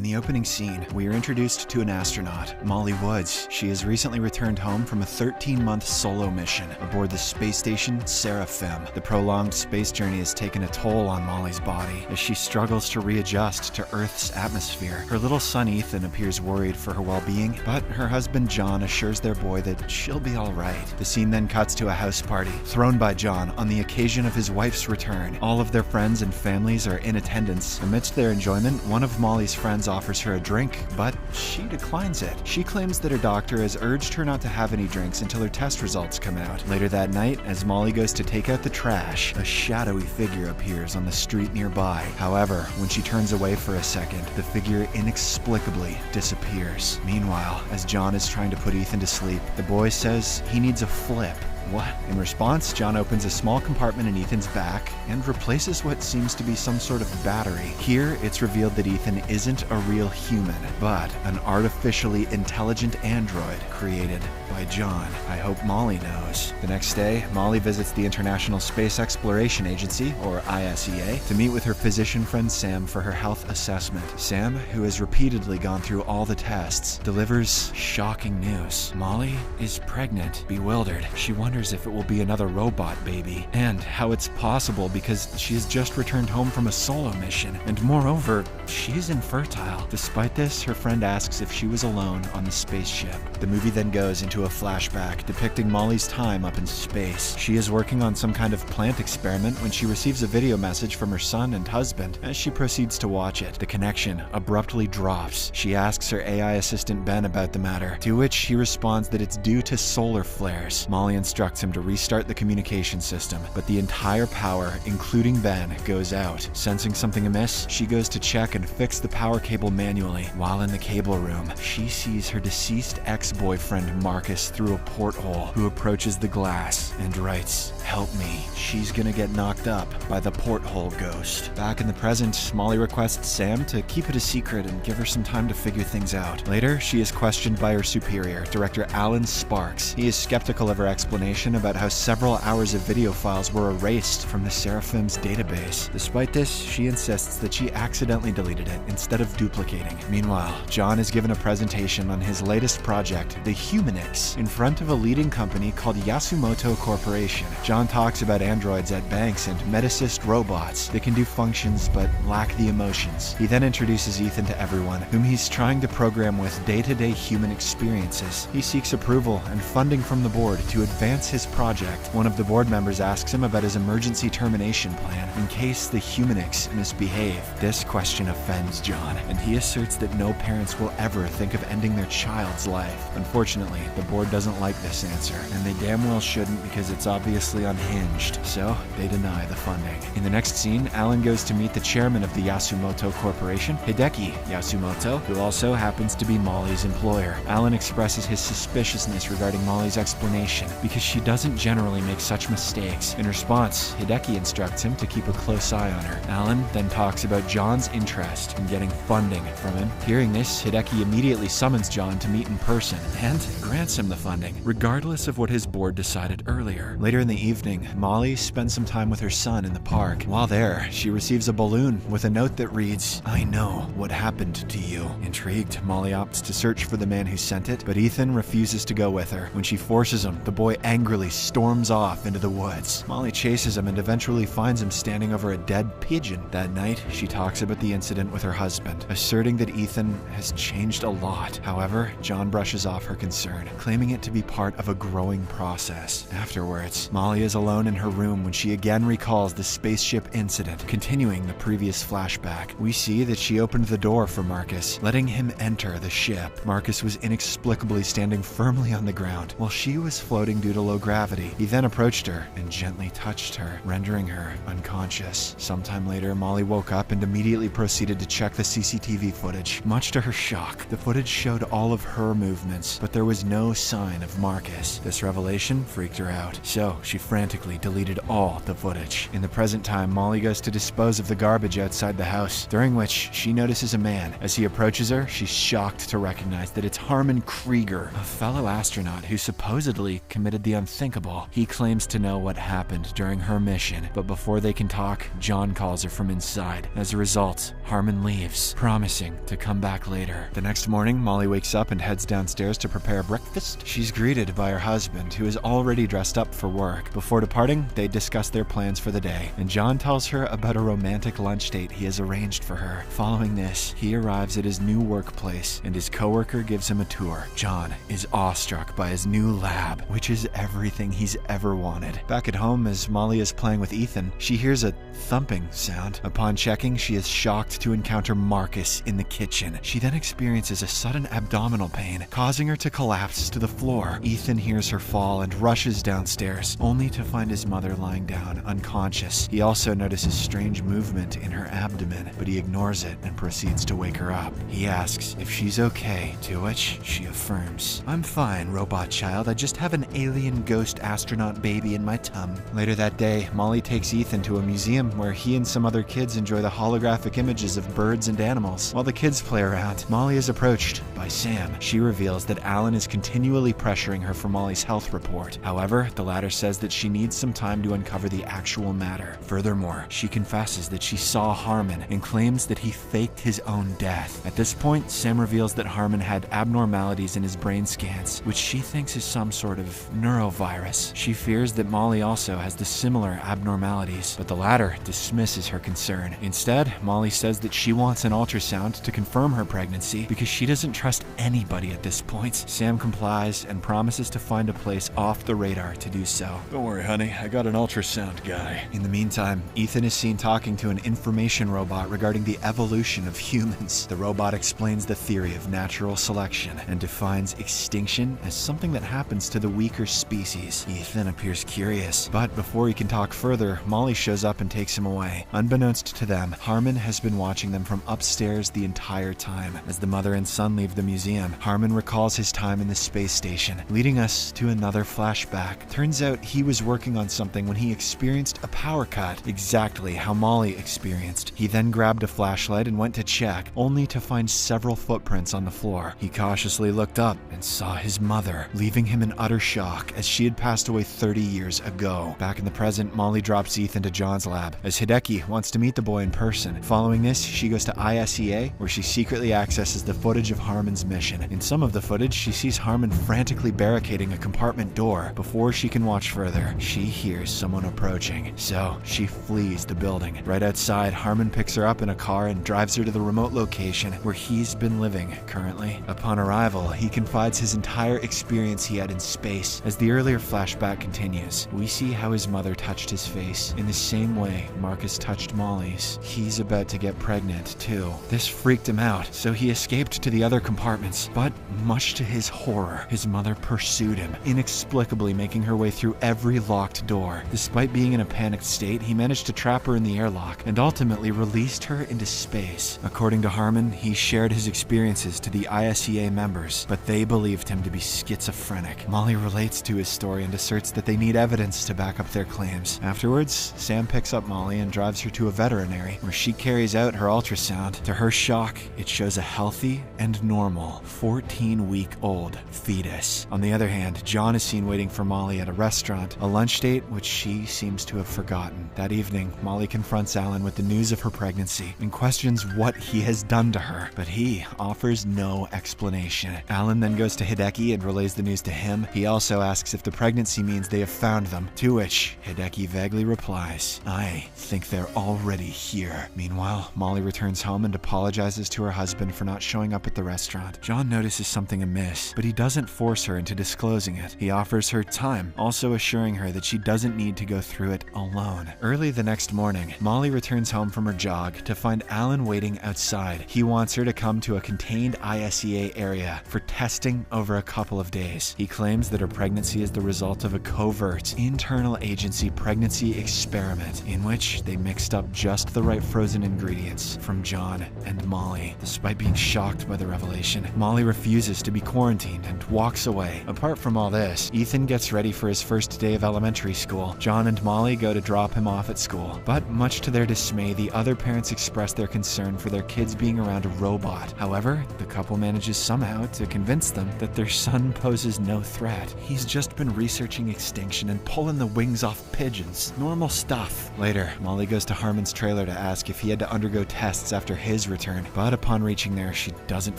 In the opening scene, we are introduced to an astronaut, Molly Woods. She has recently returned home from a 13-month solo mission aboard the space station Seraphim. The prolonged space journey has taken a toll on Molly's body as she struggles to readjust to Earth's atmosphere. Her little son Ethan appears worried for her well-being, but her husband John assures their boy that she'll be all right. The scene then cuts to a house party thrown by John on the occasion of his wife's return. All of their friends and families are in attendance. Amidst their enjoyment, one of Molly's friends offers her a drink, but she declines it. She claims that her doctor has urged her not to have any drinks until her test results come out. Later that night, as Molly goes to take out the trash, a shadowy figure appears on the street nearby. However, when she turns away for a second, the figure inexplicably disappears. Meanwhile, as John is trying to put Ethan to sleep, the boy says he needs a flip. What? In response, John opens a small compartment in Ethan's back and replaces what seems to be some sort of battery. Here, it's revealed that Ethan isn't a real human, but an artificially intelligent android created by John. I hope Molly knows. The next day, Molly visits the International Space Exploration Agency, or ISEA, to meet with her physician friend Sam for her health assessment. Sam, who has repeatedly gone through all the tests, delivers shocking news. Molly is pregnant. Bewildered, she wonders if it will be another robot baby, and how it's possible because she has just returned home from a solo mission, and moreover, she's infertile. Despite this, her friend asks if she was alone on the spaceship. The movie then goes into a flashback depicting Molly's time up in space. She is working on some kind of plant experiment when she receives a video message from her son and husband. As she proceeds to watch it, the connection abruptly drops. She asks her AI assistant Ben about the matter, to which he responds that it's due to solar flares. Molly instructs him to restart the communication system, but the entire power, including Ben, goes out. Sensing something amiss, she goes to check and fix the power cable manually. While in the cable room, she sees her deceased ex-boyfriend Marcus through a porthole, who approaches the glass and writes, "Help me. She's gonna get knocked up by the porthole ghost." Back in the present, Molly requests Sam to keep it a secret and give her some time to figure things out. Later, she is questioned by her superior, Director Alan Sparks. He is skeptical of her explanation about how several hours of video files were erased from the Seraphim's database. Despite this, she insists that she accidentally deleted it instead of duplicating. Meanwhile, John is given a presentation on his latest project, the Humanix, in front of a leading company called Yasumoto Corporation. John talks about androids at banks and Medicist robots that can do functions but lack the emotions. He then introduces Ethan to everyone, whom he's trying to program with day-to-day human experiences. He seeks approval and funding from the board to advance his project. One of the board members asks him about his emergency termination plan in case the Humanix misbehave. This question offends John, and he asserts that no parents will ever think of ending their child's life. Unfortunately, the board doesn't like this answer, and they damn well shouldn't because it's obviously unhinged, so they deny the funding. In the next scene, Alan goes to meet the chairman of the Yasumoto Corporation, Hideki Yasumoto, who also happens to be Molly's employer. Alan expresses his suspiciousness regarding Molly's explanation because she doesn't generally make such mistakes. In response, Hideki instructs him to keep a close eye on her. Alan then talks about John's interest in getting funding from him. Hearing this, Hideki immediately summons John to meet in person and grants him the funding, regardless of what his board decided earlier. Later in the evening, Molly spends some time with her son in the park. While there, she receives a balloon with a note that reads, "I know what happened to you." Intrigued, Molly opts to search for the man who sent it, but Ethan refuses to go with her. When she forces him, the boy angrily storms off into the woods. Molly chases him and eventually finds him standing over a dead pigeon. That night, she talks about the incident with her husband, asserting that Ethan has changed a lot. However, John brushes off her concern, claiming it to be part of a growing process. Afterwards, Molly is alone in her room when she again recalls the spaceship incident. Continuing the previous flashback, we see that she opened the door for Marcus, letting him enter the ship. Marcus was inexplicably standing firmly on the ground, while she was floating due to low gravity. He then approached her and gently touched her, rendering her unconscious. Sometime later, Molly woke up and immediately proceeded to check the CCTV footage. Much to her shock, the footage showed all of her movements, but there was no sign of Marcus. This revelation freaked her out, so she frantically deleted all the footage. In the present time, Molly goes to dispose of the garbage outside the house, during which she notices a man. As he approaches her, she's shocked to recognize that it's Harmon Krieger, a fellow astronaut who supposedly committed the unthinkable. He claims to know what happened during her mission, but before they can talk, John calls her from inside. As a result, Harmon leaves, promising to come back later. The next morning, Molly wakes up and heads downstairs to prepare breakfast. She's greeted by her husband, who is already dressed up for work. Before departing, they discuss their plans for the day, and John tells her about a romantic lunch date he has arranged for her. Following this, he arrives at his new workplace, and his coworker gives him a tour. John is awestruck by his new lab, which is everything he's ever wanted. Back at home, as Molly is playing with Ethan, she hears a thumping sound. Upon checking, she is shocked to encounter Marcus in the kitchen. She then experiences a sudden abdominal pain, causing her to collapse to the floor. Ethan hears her fall and rushes downstairs, only to find his mother lying down, unconscious. He also notices strange movement in her abdomen, but he ignores it and proceeds to wake her up. He asks if she's okay, to which she affirms, "I'm fine, robot child. I just have an alien ghost astronaut baby in my tum." Later that day, Molly takes Ethan to a museum where he and some other kids enjoy the holographic images of birds and animals. While the kids play around, Molly is approached by Sam. She reveals that Alan is continually pressuring her for Molly's health report. However, the latter says that she needs some time to uncover the actual matter. Furthermore, she confesses that she saw Harmon and claims that he faked his own death. At this point, Sam reveals that Harmon had abnormalities in his brain scans, which she thinks is some sort of neurovirus. She fears that Molly also has the similar abnormalities, but the latter dismisses her concern. Instead, Molly says that she wants an ultrasound to confirm her pregnancy because she doesn't trust anybody at this point. Sam complies and promises to find a place off the radar to do so. "Don't worry, honey, I got an ultrasound guy." In the meantime, Ethan is seen talking to an information robot regarding the evolution of humans. The robot explains the theory of natural selection and defines extinction as something that happens to the weaker species. Ethan appears curious, but before he can talk further, Molly shows up and takes him away. Unbeknownst to them, Harmon has been watching them from upstairs the entire time. As the mother and son leave the museum, Harmon recalls his time in the space station, leading us to another flashback. Turns out he was working on something when he experienced a power cut, exactly how Molly experienced. He then grabbed a flashlight and went to check, only to find several footprints on the floor. He cautiously looked up and saw his mother, leaving him in utter shock as she had passed away 30 years ago. Back in the present, Molly drops Ethan to John's lab, as Hideki wants to meet the boy in person. Following this, she goes to ISEA, where she secretly accesses the footage of Harmon's mission. In some of the footage, she sees Harmon frantically barricading a compartment door. Before she can watch further, she hears someone approaching, so she flees the building. Right outside, Harmon picks her up in a car and drives her to the remote location where he's been living currently. Upon arrival, he confides his entire experience he had in space. As the earlier flashback continues, we see how his mother touched his face in the same way Marcus touched Molly's. He's about to get pregnant too. This freaked him out, so he escaped to the other compartments, but much to his horror, his mother pursued him, inexplicably making her way through every locked door. Despite being in a panicked state, he managed to trap her in the airlock and ultimately released her into space. According to Harmon, he shared his experiences to the ISEA members, but they believed him to be schizophrenic. Molly relates to his story and asserts that they need evidence to back up their claims. Afterwards, Sam picks up Molly and drives her to a veterinary, where she carries out her ultrasound. To her shock, it shows a healthy and normal 14-week-old fetus. On the other hand, John is seen waiting for Molly at a restaurant, a lunch date which she seems to have forgotten. That evening, Molly confronts Alan with the news of her pregnancy and questions what he has done to her, but he offers no explanation. Alan then goes to Hideki and relays the news to him. He also asks if the pregnancy means they have found them, to which Hideki vaguely replies, "I think they're already here." Meanwhile, Molly returns home and apologizes to her husband for not showing up at the restaurant. John notices something amiss, but he doesn't force her into disclosing it. He offers her time, also assuring her that she doesn't need to go through it alone. Early the next morning, Molly returns home from her jog to find Alan waiting outside. He wants her to come to a contained ISEA area for testing over a couple of days. He claims that her pregnancy is the result of a covert internal agency pregnancy experiment in which they mixed up just the right frozen ingredients from John and Molly. Despite being shocked by the revelation, Molly refuses to be quarantined and walks away. Apart from all this, Ethan gets ready for his first day of elementary school. John and Molly go to drop him off at school, but much to their dismay, the other parents express their concern for their kids being around a robot. However, the couple manages somehow to convince them that their son poses no threat. He's just just been researching extinction and pulling the wings off pigeons. Normal stuff. Later, Molly goes to Harmon's trailer to ask if he had to undergo tests after his return, but upon reaching there, she doesn't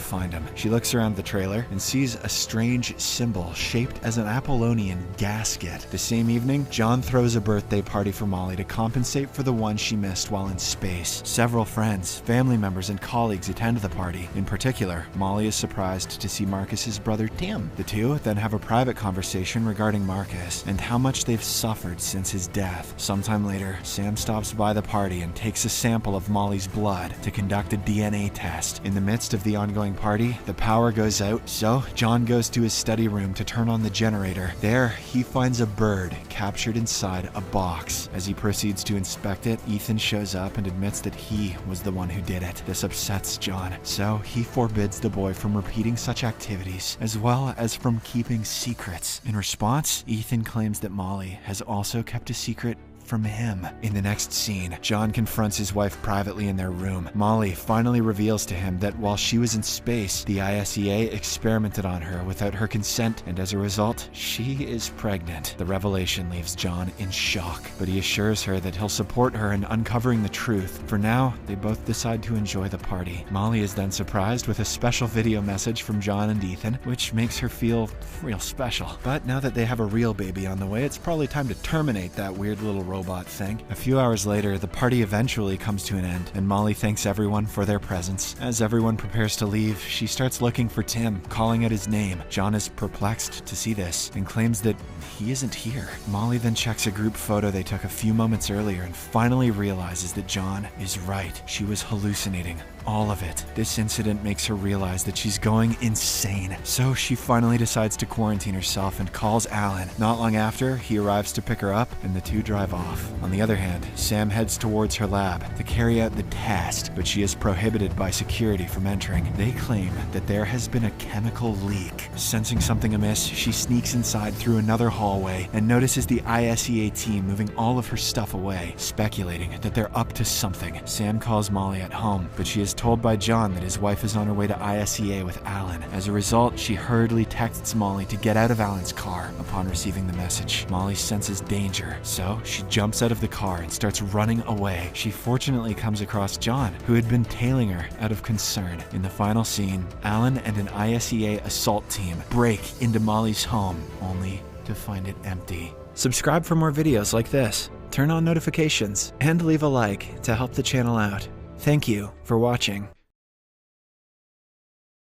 find him. She looks around the trailer and sees a strange symbol shaped as an Apollonian gasket. The same evening, John throws a birthday party for Molly to compensate for the one she missed while in space. Several friends, family members, and colleagues attend the party. In particular, Molly is surprised to see Marcus's brother Tim. The two then have a private conversation regarding Marcus and how much they've suffered since his death. Sometime later, Sam stops by the party and takes a sample of Molly's blood to conduct a DNA test. In the midst of the ongoing party, the power goes out, so John goes to his study room to turn on the generator. There, he finds a bird captured inside a box. As he proceeds to inspect it, Ethan shows up and admits that he was the one who did it. This upsets John, so he forbids the boy from repeating such activities, as well as from keeping secrets. In response, Ethan claims that Molly has also kept a secret from him. In the next scene, John confronts his wife privately in their room. Molly finally reveals to him that while she was in space, the ISEA experimented on her without her consent, and as a result, she is pregnant. The revelation leaves John in shock, but he assures her that he'll support her in uncovering the truth. For now, they both decide to enjoy the party. Molly is then surprised with a special video message from John and Ethan, which makes her feel real special. But now that they have a real baby on the way, it's probably time to terminate that weird little robot thing. A few hours later, the party eventually comes to an end, and Molly thanks everyone for their presence. As everyone prepares to leave, she starts looking for Tim, calling out his name. John is perplexed to see this and claims that he isn't here. Molly then checks a group photo they took a few moments earlier and finally realizes that John is right. She was hallucinating. All of it. This incident makes her realize that she's going insane. So she finally decides to quarantine herself and calls Alan. Not long after, he arrives to pick her up and the two drive off. On the other hand, Sam heads towards her lab to carry out the test, but she is prohibited by security from entering. They claim that there has been a chemical leak. Sensing something amiss, she sneaks inside through another hallway and notices the ISEA team moving all of her stuff away, speculating that they're up to something. Sam calls Molly at home, but she is told by John that his wife is on her way to ISEA with Alan. As a result, she hurriedly texts Molly to get out of Alan's car. Upon receiving the message, Molly senses danger, so she jumps out of the car and starts running away. She fortunately comes across John, who had been tailing her out of concern. In the final scene, Alan and an ISEA assault team break into Molly's home, only to find it empty. Subscribe for more videos like this, turn on notifications, and leave a like to help the channel out. Thank you for watching.